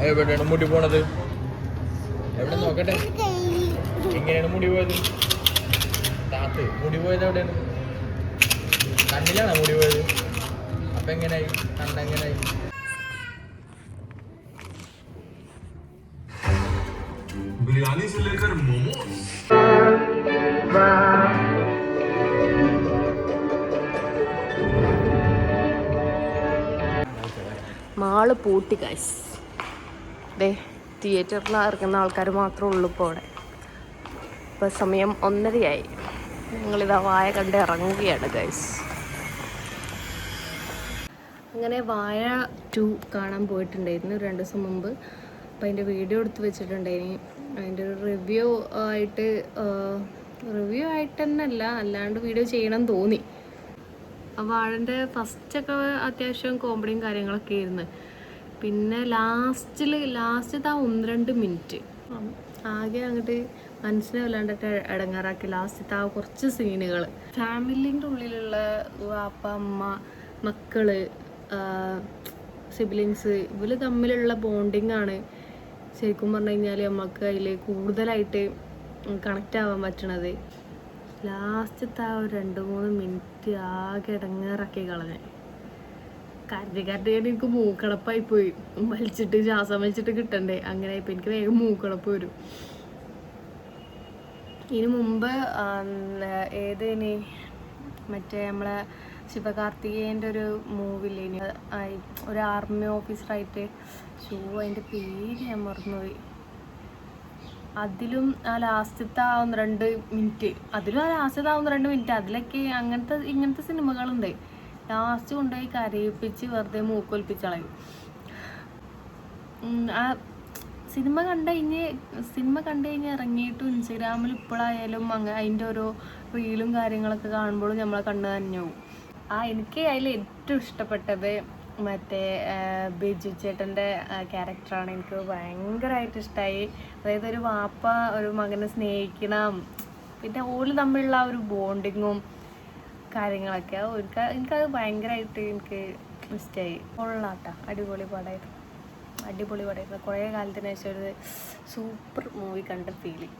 എവിടെയാണ് മുടി പോണത്? എവിടെ നോക്കട്ടെ, എങ്ങനെയാണ് മുടി പോയത്? താത്ത് മുടി പോയത് എവിടെയാണ്? കണ്ണിലാണോ മുടി പോയത്? അപ്പൊ എങ്ങനായി? കണ്ടെങ്ങനായി? बिरयानी से लेकर मोमोज മാള് പൂട്ടി ഗൈസ്. ദേ തിയേറ്ററിൽ ഇറങ്ങുന്ന ആൾക്കാർ മാത്രമേ ഉള്ളൂ ഇപ്പോൾ അവിടെ. ഇപ്പോൾ സമയം 1:30 ഞങ്ങളിതാ വായ കണ്ട് ഇറങ്ങുകയാണ് ഗൈസ്. അങ്ങനെ വായ 2 കാണാൻ പോയിട്ടുണ്ടായിരുന്നു 2 ദിവസം മുമ്പ്. അപ്പോൾ അതിൻ്റെ വീഡിയോ എടുത്ത് വെച്ചിട്ടുണ്ടായിരുന്നു. അതിൻ്റെ ഒരു റിവ്യൂ ആയിട്ട് തന്നെയല്ല, അല്ലാണ്ട് വീഡിയോ ചെയ്യണം തോന്നി. വാഴൻ്റെ ഫസ്റ്റൊക്കെ അത്യാവശ്യം കോമഡിയും കാര്യങ്ങളൊക്കെ ആയിരുന്നു. പിന്നെ ലാസ്റ്റത്തെ ആ 1-2 മിനിറ്റ് ആകെ അങ്ങോട്ട് മനസ്സിനെ വല്ലാണ്ടിട്ട് ഇടങ്ങാറാക്കി. ലാസ്റ്റത്തെ ആ കുറച്ച് സീനുകൾ, ഫാമിലിൻ്റെ ഉള്ളിലുള്ള വാപ്പ, അമ്മ, മക്കള്, സിബ്ലിങ്സ്, ഇവർ തമ്മിലുള്ള ബോണ്ടിങ് ആണ് ശരിക്കും പറഞ്ഞു കഴിഞ്ഞാൽ നമുക്ക് അതിൽ കൂടുതലായിട്ട് കണക്റ്റ് ആവാൻ പറ്റണത്. ലാസ്റ്റത്തെ ആ ഒരു 2-3 മിനിറ്റ് ആകെ ഇടങ്ങേറാക്കി കളഞ്ഞ്. കരടി എനിക്ക് മൂക്കടപ്പായി പോയി. വലിച്ചിട്ട് ശ്വാസം വലിച്ചിട്ട് കിട്ടണ്ടേ, അങ്ങനെ ഇപ്പം എനിക്ക് വേഗം മൂക്കടപ്പ് വരും. ഇതിനു മുമ്പ് ഏതിനി മറ്റേ നമ്മളെ ശിവകാർത്തികേയൻ്റെ ഒരു മൂവിയില്ലേ, ഒരു ആർമി ഓഫീസറായിട്ട്, അതിൻ്റെ പേര് ഞാൻ മറന്നുപോയി. അതിലും ആ ലാസ്റ്റത്തെ ആ 1-2 മിനിറ്റ്, അതിലൊക്കെ ഇങ്ങനത്തെ സിനിമകളുണ്ട്. ലാസ്റ്റ് കൊണ്ടുപോയി കരയിപ്പിച്ച് വെറുതെ മൂക്കൊലിപ്പിച്ചളയും. ആ സിനിമ കണ്ടു കഴിഞ്ഞ് ഇറങ്ങിയിട്ടും ഇൻസ്റ്റഗ്രാമിൽ ഇപ്പോഴായാലും അതിൻ്റെ ഓരോ റീലും കാര്യങ്ങളൊക്കെ കാണുമ്പോഴും നമ്മളെ കണ്ണ് നനഞ്ഞു പോകും. എനിക്ക് അതിൽ ഏറ്റവും ഇഷ്ടപ്പെട്ടത് മറ്റേ ബിജു ചേട്ടൻ്റെ ക്യാരക്ടറാണ്. എനിക്ക് ഭയങ്കരമായിട്ട് ഇഷ്ടമായി. അതായത് ഒരു വാപ്പ ഒരു മകനെ സ്നേഹിക്കണം, പിന്നെ ഓല് തമ്മിലുള്ള ആ ഒരു ബോണ്ടിങ്ങും കാര്യങ്ങളൊക്കെ എനിക്കത് ഭയങ്കരമായിട്ട് എനിക്ക് ഇഷ്ടമായി. കൊള്ളാട്ടോ, അടിപൊളി പടമായിരുന്നു. കുറേ കാലത്തിന് ശേഷം ഒരു സൂപ്പർ മൂവി കണ്ട ഫീലിംഗ്.